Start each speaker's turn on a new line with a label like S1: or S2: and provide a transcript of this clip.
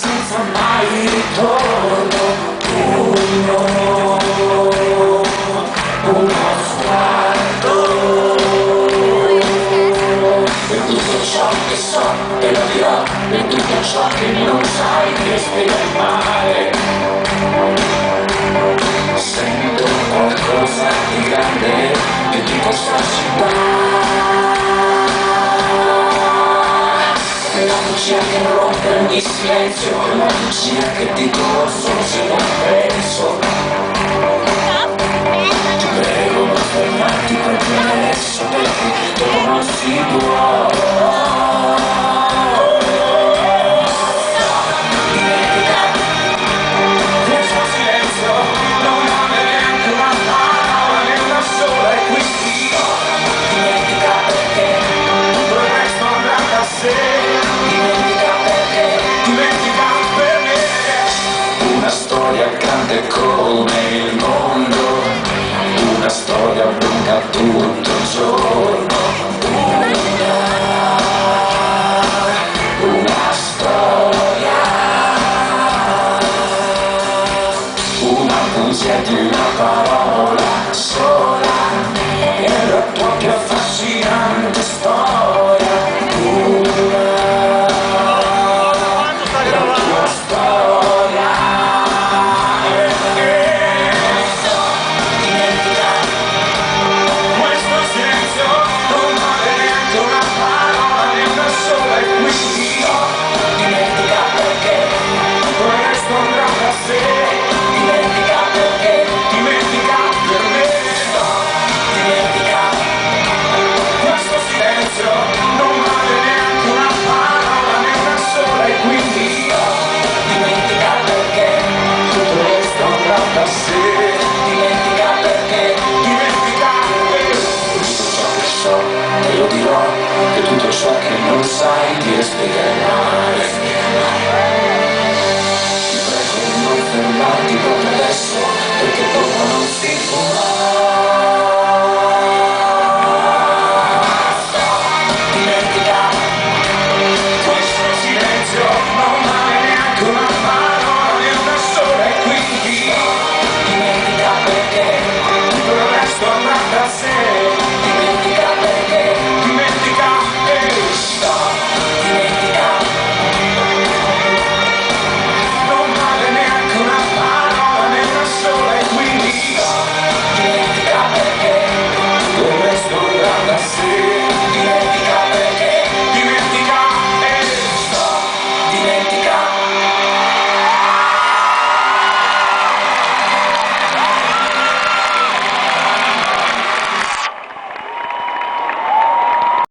S1: senza mai ritorno, uno sguardo, per tutto ciò che so te lo dirò, per tutto ciò che non sai che spiegare mai. Sento qualcosa di grande più di questa città. La bugia che rompe ogni silenzio, la bugia che dico solo se non penso. Ti prego non fermarti proprio adesso, perché dopo non si può. Dimentica del suo silenzio, non vale neanche una parola, né una sola, e quindi dimentica perché tutto il resto andrà da sé. Una storia grande come il mondo, una storia lunga tutto il giorno, una storia, una bugia di una parola sola, è la tua più affascinante storia, ciò che non sai ti spiegherai. Ti prego non fermarti proprio adesso, perché dopo non si può.